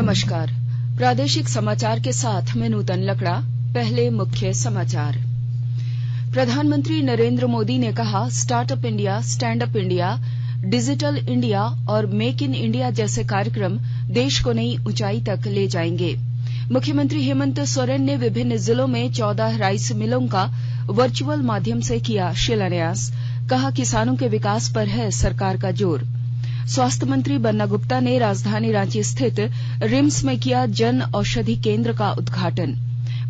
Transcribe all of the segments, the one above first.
नमस्कार। प्रादेशिक समाचार के साथ मैं नूतन लकड़ा। पहले मुख्य समाचार। प्रधानमंत्री नरेंद्र मोदी ने कहा, startup India, stand up India, digital India और मेक इन इंडिया जैसे कार्यक्रम देश को नई ऊंचाई तक ले जाएंगे। मुख्यमंत्री हेमंत सोरेन ने विभिन्न जिलों में 14 राइस मिलों का वर्चुअल माध्यम से किया शिलान्यास। कहा, किसानों के विकास पर है सरकार का जोर। स्वास्थ्य मंत्री बन्ना गुप्ता ने राजधानी रांची स्थित रिम्स में किया जन औषधि केंद्र का उद्घाटन।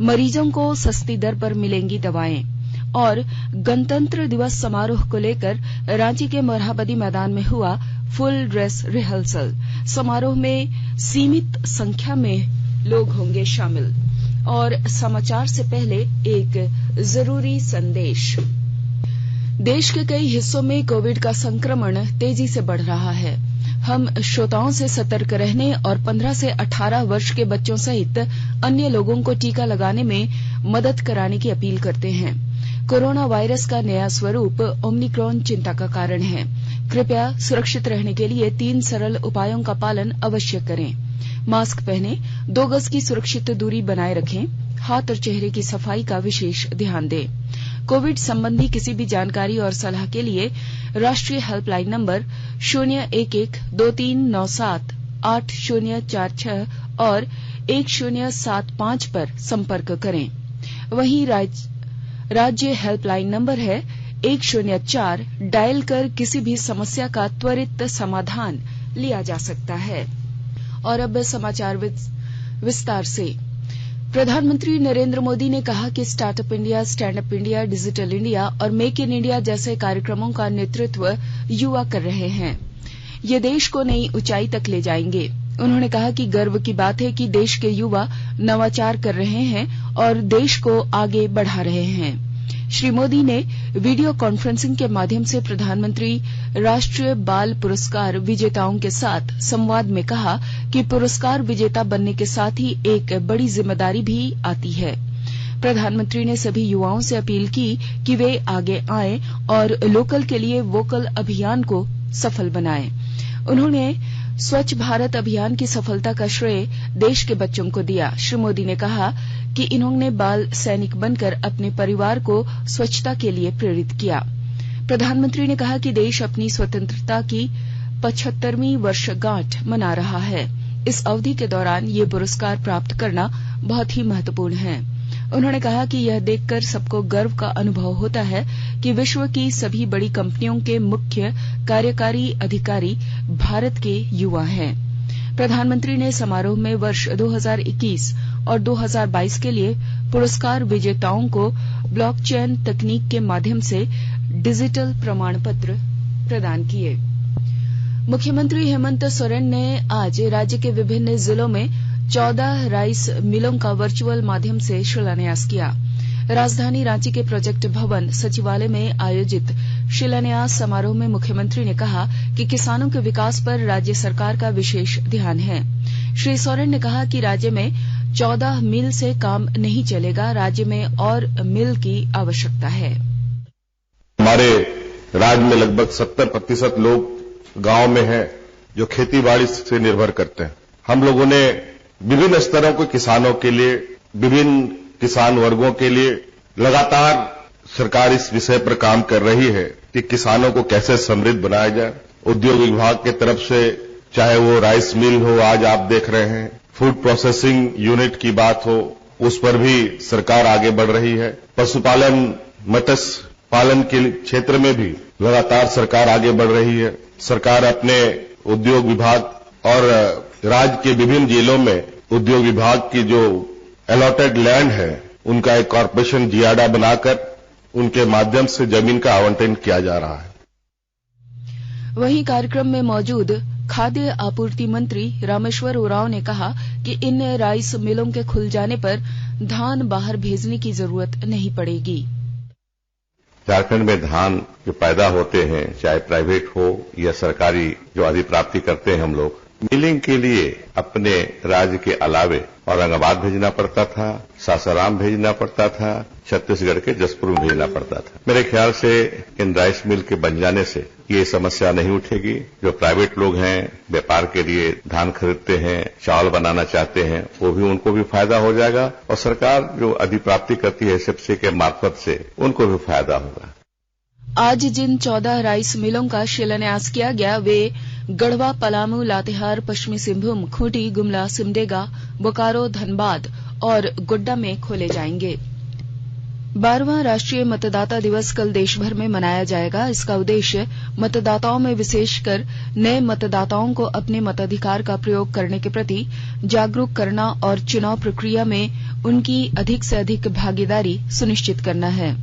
मरीजों को सस्ती दर पर मिलेंगी दवाएं। और गणतंत्र दिवस समारोह को लेकर रांची के मोरहाबादी मैदान में हुआ फुल ड्रेस रिहर्सल। समारोह में सीमित संख्या में लोग होंगे शामिल। और समाचार से पहले एक जरूरी संदेश। देश के कई हिस्सों में कोविड का संक्रमण तेजी से बढ़ रहा है। हम श्रोताओं से सतर्क रहने और 15 से 18 वर्ष के बच्चों सहित अन्य लोगों को टीका लगाने में मदद कराने की अपील करते हैं। कोरोना वायरस का नया स्वरूप ओमिक्रॉन चिंता का कारण है। कृपया सुरक्षित रहने के लिए 3 सरल उपायों का पालन अवश्य करें। मास्क पहनें, 2 गज की सुरक्षित दूरी बनाए रखें, हाथ और चेहरे की सफाई का विशेष ध्यान दें। कोविड संबंधी किसी भी जानकारी और सलाह के लिए राष्ट्रीय हेल्पलाइन नंबर 011-2397-8046 और 1075 पर संपर्क करें। वहीं राज्य हेल्पलाइन नंबर है 104। डायल कर किसी भी समस्या का त्वरित समाधान लिया जा सकता है। और अब समाचार विस्तार से। प्रधानमंत्री नरेंद्र मोदी ने कहा कि startup India, stand up India, digital India और मेक इन इंडिया जैसे कार्यक्रमों का नेतृत्व युवा कर रहे हैं। ये देश को नई ऊंचाई तक ले जाएंगे। उन्होंने कहा कि गर्व की बात है कि देश के युवा नवाचार कर रहे हैं और देश को आगे बढ़ा रहे हैं। श्री मोदी ने वीडियो कॉन्फ्रेंसिंग के माध्यम से प्रधानमंत्री राष्ट्रीय बाल पुरस्कार विजेताओं के साथ संवाद में कहा कि पुरस्कार विजेता बनने के साथ ही एक बड़ी जिम्मेदारी भी आती है। प्रधानमंत्री ने सभी युवाओं से अपील की कि वे आगे आएं और लोकल के लिए वोकल अभियान को सफल बनाएं। उन्होंने स्वच्छ भारत अभियान की सफलता का श्रेय देश के बच्चों को दिया। श्री मोदी ने कहा कि इन्होंने बाल सैनिक बनकर अपने परिवार को स्वच्छता के लिए प्रेरित किया। प्रधानमंत्री ने कहा कि देश अपनी स्वतंत्रता की 75वीं वर्षगांठ मना रहा है। इस अवधि के दौरान ये पुरस्कार प्राप्त करना बहुत ही महत्वपूर्ण है। उन्होंने कहा कि यह देखकर सबको गर्व का अनुभव होता है कि विश्व की सभी बड़ी कंपनियों के मुख्य कार्यकारी अधिकारी भारत के युवा हैं। प्रधानमंत्री ने समारोह में वर्ष 2021 और 2022 के लिए पुरस्कार विजेताओं को ब्लॉकचेन तकनीक के माध्यम से डिजिटल प्रमाण पत्र प्रदान किए। मुख्यमंत्री हेमंत सोरेन ने आज राज्य के विभिन्न जिलों में 14 राइस मिलों का वर्चुअल माध्यम से शिलान्यास किया। राजधानी रांची के प्रोजेक्ट भवन सचिवालय में आयोजित शिलान्यास समारोह में मुख्यमंत्री ने कहा कि किसानों के विकास पर राज्य सरकार का विशेष ध्यान है। श्री सोरेन ने कहा कि राज्य में 14 मिल से काम नहीं चलेगा, राज्य में और मिल की आवश्यकता है। हमारे राज्य में लगभग 70% लोग गांव में हैं जो खेती बाड़ी से निर्भर करते हैं। हम लोगों ने विभिन्न स्तरों के किसानों के लिए, विभिन्न किसान वर्गों के लिए लगातार सरकार इस विषय पर काम कर रही है कि किसानों को कैसे समृद्ध बनाया जाए। उद्योग विभाग की तरफ से चाहे वो राइस मिल हो, आज आप देख रहे हैं, फूड प्रोसेसिंग यूनिट की बात हो, उस पर भी सरकार आगे बढ़ रही है। पशुपालन, मत्स्य पालन के क्षेत्र में भी लगातार सरकार आगे बढ़ रही है। सरकार अपने उद्योग विभाग और राज्य के विभिन्न जिलों में उद्योग विभाग की जो अलॉटेड लैंड है, उनका एक कॉर्पोरेशन जियाडा बनाकर उनके माध्यम से जमीन का आवंटन किया जा रहा है। वहीं कार्यक्रम में मौजूद खाद्य आपूर्ति मंत्री रामेश्वर उरांव ने कहा कि इन राइस मिलों के खुल जाने पर धान बाहर भेजने की जरूरत नहीं पड़ेगी। झारखंड में धान जो पैदा होते हैं, चाहे प्राइवेट हो या सरकारी जो अधिप्राप्ति करते हैं हम लोग, मिलिंग के लिए अपने राज्य के अलावे औरंगाबाद भेजना पड़ता था, सासाराम भेजना पड़ता था, छत्तीसगढ़ के जसपुर में भेजना पड़ता था। मेरे ख्याल से इन राइस मिल के बन जाने से ये समस्या नहीं उठेगी। जो प्राइवेट लोग हैं, व्यापार के लिए धान खरीदते हैं, चावल बनाना चाहते हैं, वो भी उनको भी फायदा हो जाएगा और सरकार जो अधिप्राप्ति करती है एसएफसी के मार्फत से उनको भी फायदा होगा। आज जिन 14 राइस मिलों का शिलान्यास किया गया वे गढ़वा, पलामू, लातेहार, पश्चिमी सिंहभूम, खूंटी, गुमला, सिमडेगा, बोकारो, धनबाद और गोड्डा में खोले जाएंगे। 12वां राष्ट्रीय मतदाता दिवस कल देश भर में मनाया जाएगा। इसका उद्देश्य मतदाताओं में विशेषकर नए मतदाताओं को अपने मताधिकार का प्रयोग करने के प्रति जागरूक करना और चुनाव प्रक्रिया में उनकी अधिक से अधिक भागीदारी सुनिश्चित करना है।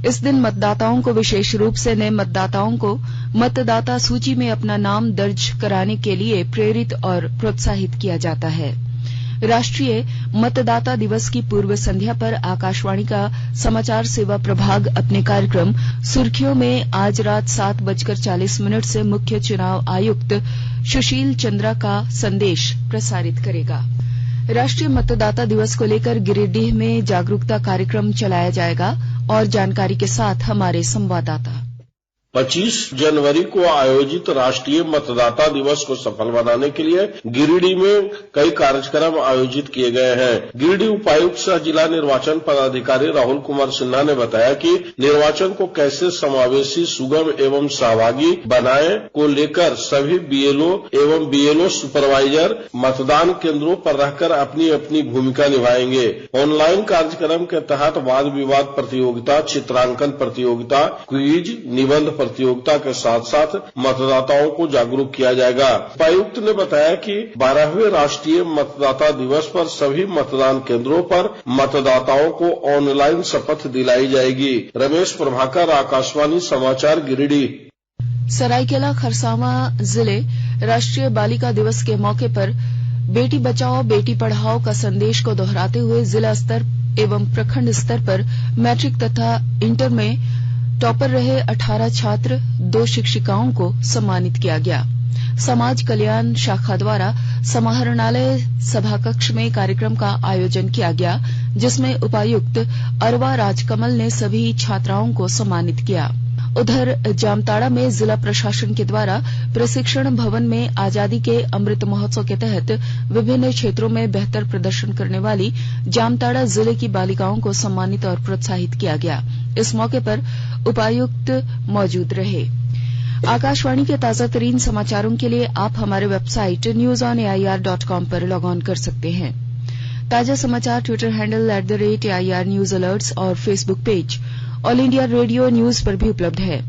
इस दिन मतदाताओं को, विशेष रूप से नए मतदाताओं को, मतदाता सूची में अपना नाम दर्ज कराने के लिए प्रेरित और प्रोत्साहित किया जाता है। राष्ट्रीय मतदाता दिवस की पूर्व संध्या पर आकाशवाणी का समाचार सेवा प्रभाग अपने कार्यक्रम सुर्खियों में आज रात 7:40 से मुख्य चुनाव आयुक्त सुशील चंद्रा का संदेश प्रसारित करेगा। राष्ट्रीय मतदाता दिवस को लेकर गिरिडीह में जागरूकता कार्यक्रम चलाया जाएगा और जानकारी के साथ हमारे संवाददाता। 25 जनवरी को आयोजित राष्ट्रीय मतदाता दिवस को सफल बनाने के लिए गिरिडीह में कई कार्यक्रम आयोजित किए गए हैं। गिरिडीह उपायुक्त सह जिला निर्वाचन पदाधिकारी राहुल कुमार सिन्हा ने बताया कि निर्वाचन को कैसे समावेशी, सुगम एवं सहभागी बनाए को लेकर सभी बीएलओ एवं बीएलओ सुपरवाइजर मतदान केंद्रों पर रहकर अपनी अपनी भूमिका निभाएंगे। ऑनलाइन कार्यक्रम के तहत वाद विवाद प्रतियोगिता, चित्रांकन प्रतियोगिता, क्विज, निबंध प्रतियोगिता के साथ साथ मतदाताओं को जागरूक किया जाएगा। उपायुक्त ने बताया कि 12वें राष्ट्रीय मतदाता दिवस पर सभी मतदान केंद्रों पर मतदाताओं को ऑनलाइन शपथ दिलाई जाएगी। रमेश प्रभाकर, आकाशवाणी समाचार, गिरिडीह। सरायकेला खरसावां जिले राष्ट्रीय बालिका दिवस के मौके पर बेटी बचाओ बेटी पढ़ाओ का संदेश को दोहराते हुए जिला स्तर एवं प्रखंड स्तर पर मैट्रिक तथा इंटर में टॉपर रहे 18 छात्र, 2 शिक्षिकाओं को सम्मानित किया गया। समाज कल्याण शाखा द्वारा समाहरणालय सभाकक्ष में कार्यक्रम का आयोजन किया गया, जिसमें उपायुक्त अरवा राजकमल ने सभी छात्राओं को सम्मानित किया। उधर जामताड़ा में जिला प्रशासन के द्वारा प्रशिक्षण भवन में आजादी के अमृत महोत्सव के तहत विभिन्न क्षेत्रों में बेहतर प्रदर्शन करने वाली जामताड़ा जिले की बालिकाओं को सम्मानित और प्रोत्साहित किया गया। इस मौके पर उपायुक्त मौजूद रहे। आकाशवाणी के ताजा तरीन समाचारों के लिए आप हमारे वेबसाइट newsonair.com पर लॉग ऑन कर सकते हैं। ताजा समाचार Twitter handle @AIR news alerts और Facebook page all India radio news पर भी उपलब्ध है।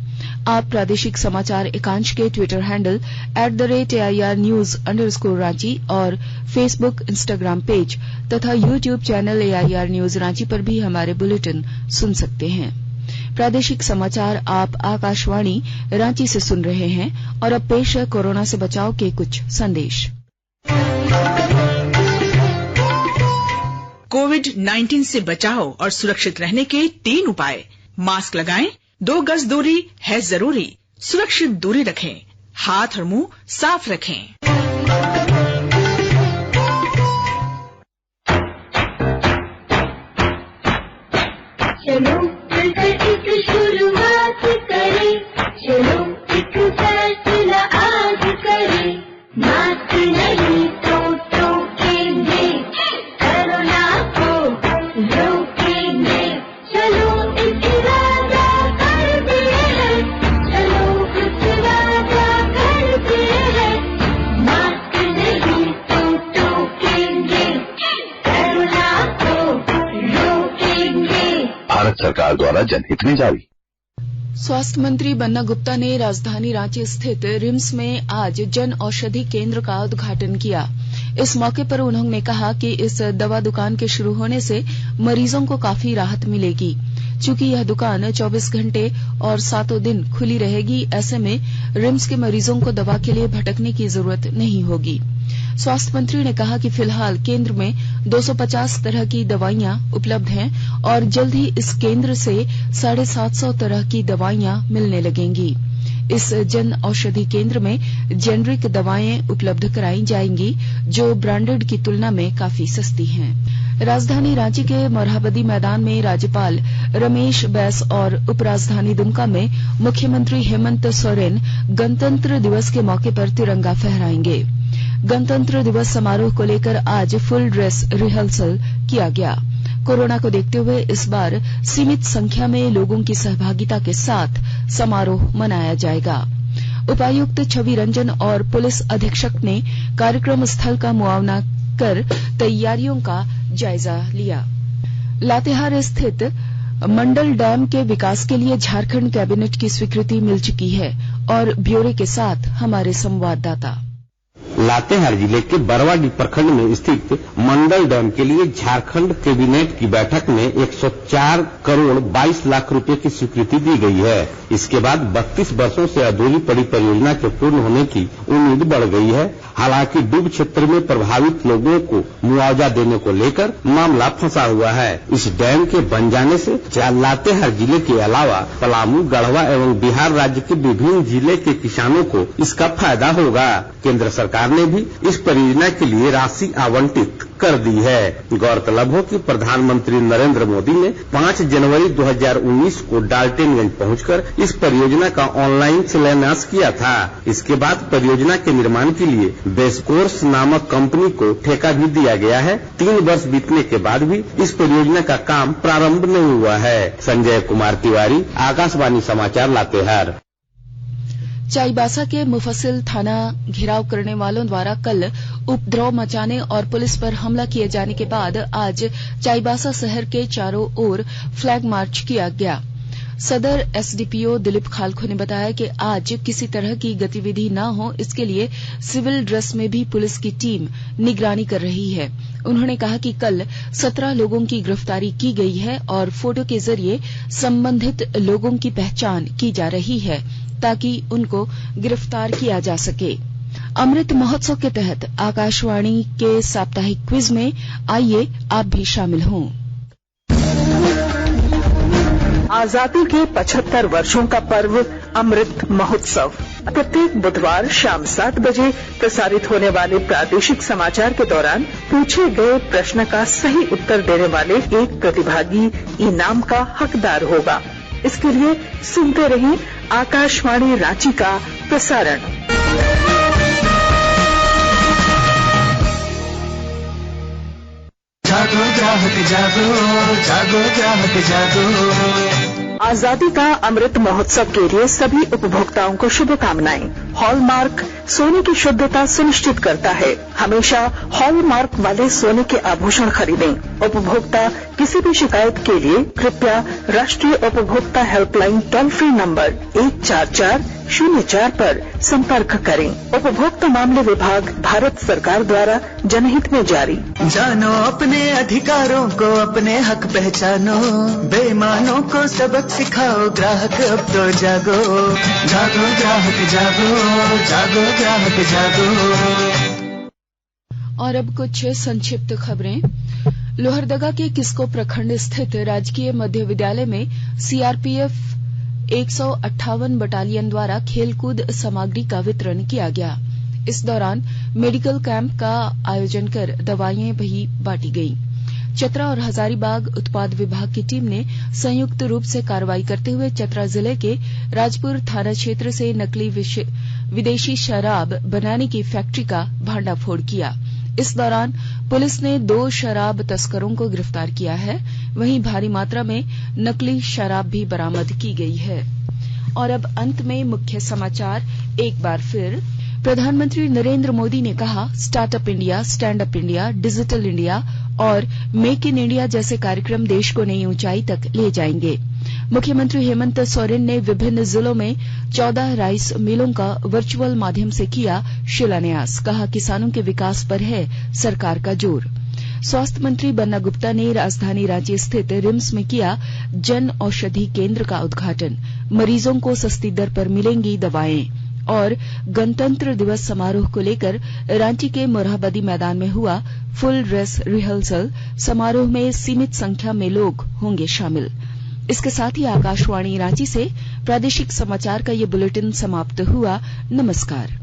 आप प्रादेशिक समाचार एकांश के ट्विटर हैंडल @AIR न्यूज _रांची और फेसबुक, इंस्टाग्राम पेज तथा YouTube channel AIR news Ranchi पर भी हमारे बुलेटिन सुन सकते हैं। प्रादेशिक समाचार आप आकाशवाणी रांची से सुन रहे हैं और अब पेश है कोरोना से बचाव के कुछ संदेश। कोविड-19 से बचाव और सुरक्षित रहने के 3 उपाय। मास्क लगाएं, 2 गज दूरी है जरूरी, सुरक्षित दूरी रखें, हाथ और मुंह साफ रखें। चलो मिलकर एक शुरुआत करें, चलो एक फैसला आज करें, मास्क नहीं तो टोकेंगे, कोरोना को रोकेंगे, चलो एक वादा करते हैं, चलो एक वादा करते हैं, मास्क नहीं तो टोकेंगे, कोरोना को रोकेंगे। भारत सरकार द्वारा जनहित में जारी। स्वास्थ्य मंत्री बन्ना गुप्ता ने राजधानी रांची स्थित रिम्स में आज जन औषधि केंद्र का उद्घाटन किया। इस मौके पर उन्होंने कहा कि इस दवा दुकान के शुरू होने से मरीजों को काफी राहत मिलेगी। चूंकि यह दुकान 24 घंटे और 7 दिन खुली रहेगी, ऐसे में रिम्स के मरीजों को दवा के लिए भटकने की जरूरत नहीं होगी। स्वास्थ्य मंत्री ने कहा कि फिलहाल केंद्र में 250 तरह की दवाइयां उपलब्ध हैं और जल्द ही इस केंद्र से 750 तरह की दवाइयां मिलने लगेंगी। इस जन औषधि केंद्र में जेनरिक दवाएं उपलब्ध कराई जाएंगी जो ब्रांडेड की तुलना में काफी सस्ती हैं। राजधानी रांची के मोरहाबादी मैदान में राज्यपाल रमेश बैस और उपराजधानी दुमका में मुख्यमंत्री हेमंत सोरेन गणतंत्र दिवस के मौके पर तिरंगा फहराएंगे। गणतंत्र दिवस समारोह को लेकर आज फुल ड्रेस रिहर्सल किया गया। कोरोना को देखते हुए इस बार सीमित संख्या में लोगों की सहभागिता के साथ समारोह मनाया जाएगा। उपायुक्त छवि रंजन और पुलिस अधीक्षक ने कार्यक्रम स्थल का मुआयना कर तैयारियों का जायजा लिया। लातेहार स्थित मंडल डैम के विकास के लिए झारखंड कैबिनेट की स्वीकृति मिल चुकी है और ब्यौरे के साथ हमारे संवाददाता। लातेहार जिले के बरवाडीह प्रखंड में स्थित मंडल डैम के लिए झारखंड कैबिनेट की बैठक में 104 करोड़ 22 लाख रुपए की स्वीकृति दी गई है। इसके बाद 32 वर्षों से अधूरी पड़ी परियोजना के पूर्ण होने की उम्मीद बढ़ गई है। हालांकि डूब क्षेत्र में प्रभावित लोगों को मुआवजा देने को लेकर मामला फंसा हुआ है। इस डैम के बन जाने से लातेहार जिले के अलावा पलामू, गढ़वा एवं बिहार राज्य के विभिन्न जिले के किसानों को इसका फायदा होगा। केंद्र सरकार ने भी इस परियोजना के लिए राशि आवंटित कर दी है। गौरतलब हो कि प्रधानमंत्री नरेंद्र मोदी ने 5 जनवरी 2019 को डाल्टनगंज पहुंचकर इस परियोजना का ऑनलाइन शिलान्यास किया था। इसके बाद परियोजना के निर्माण के लिए बेसकोर्स नामक कंपनी को ठेका भी दिया गया है। 3 वर्ष बीतने के बाद भी इस परियोजना का काम प्रारंभ नहीं हुआ है। संजय कुमार तिवारी, आकाशवाणी समाचार, लातेहार। चाईबासा के मुफस्सिल थाना घेराव करने वालों द्वारा कल उपद्रव मचाने और पुलिस पर हमला किए जाने के बाद आज चाईबासा शहर के चारों ओर फ्लैग मार्च किया गया। सदर एसडीपीओ दिलीप खालखो ने बताया कि आज किसी तरह की गतिविधि न हो, इसके लिए सिविल ड्रेस में भी पुलिस की टीम निगरानी कर रही है। उन्होंने कहा कि कल 17 लोगों की गिरफ्तारी की गई है और फोटो के जरिए संबंधित लोगों की पहचान की जा रही है ताकि उनको गिरफ्तार किया जा सके। अमृत महोत्सव के तहत आकाशवाणी के साप्ताहिक क्विज में आइए आप भी शामिल हों। आजादी के 75 वर्षों का पर्व अमृत महोत्सव प्रत्येक बुधवार शाम 7 बजे प्रसारित होने वाले प्रादेशिक समाचार के दौरान पूछे गए प्रश्न का सही उत्तर देने वाले एक प्रतिभागी इनाम का हकदार होगा। इसके लिए सुनते रहिए आकाशवाणी रांची का प्रसारण। जागो ग्राहक जागो, जागो ग्राहक जागो। आजादी का अमृत महोत्सव के लिए सभी उपभोक्ताओं को शुभकामनाएं। हॉलमार्क सोने की शुद्धता सुनिश्चित करता है। हमेशा हॉलमार्क वाले सोने के आभूषण खरीदें। उपभोक्ता किसी भी शिकायत के लिए कृपया राष्ट्रीय उपभोक्ता हेल्पलाइन टोल फ्री नंबर 14404 पर संपर्क करें। उपभोक्ता मामले विभाग, भारत सरकार द्वारा जनहित में जारी। जानो अपने अधिकारों को, अपने हक पहचानो, बेईमानों को सबक सिखाओ, ग्राहक अब तो जागो, जागो ग्राहक जागो, जागो ग्राहक जागो। और अब कुछ संक्षिप्त खबरें। लोहरदगा के किस्को प्रखंड स्थित राजकीय मध्य विद्यालय में सीआरपीएफ 158 बटालियन द्वारा खेलकूद सामग्री का वितरण किया गया। इस दौरान मेडिकल कैंप का आयोजन कर दवाइयां भी बांटी गयी। चतरा और हजारीबाग उत्पाद विभाग की टीम ने संयुक्त रूप से कार्रवाई करते हुए चतरा जिले के राजपुर थाना क्षेत्र से नकली विदेशी शराब बनाने की फैक्ट्री का भांडाफोड़ किया। इस दौरान पुलिस ने 2 शराब तस्करों को गिरफ्तार किया है। वहीं भारी मात्रा में नकली शराब भी बरामद की गई है। और अब अंत में मुख्य समाचार एक बार फिर। प्रधानमंत्री नरेंद्र मोदी ने कहा, startup India, stand up India, digital India और मेक इन इंडिया जैसे कार्यक्रम देश को नई ऊंचाई तक ले जाएंगे। मुख्यमंत्री हेमंत सोरेन ने विभिन्न जिलों में 14 राइस मिलों का वर्चुअल माध्यम से किया शिलान्यास। कहा, किसानों के विकास पर है सरकार का जोर। स्वास्थ्य मंत्री बन्ना गुप्ता ने राजधानी रांची स्थित रिम्स में किया जन औषधि केंद्र का उद्घाटन। मरीजों को सस्ती दर पर मिलेंगी दवाएं। और गणतंत्र दिवस समारोह को लेकर रांची के मोरहाबादी मैदान में हुआ फुल ड्रेस रिहर्सल। समारोह में सीमित संख्या में लोग होंगे शामिल। इसके साथ ही आकाशवाणी रांची से प्रादेशिक समाचार का ये बुलेटिन समाप्त हुआ। नमस्कार।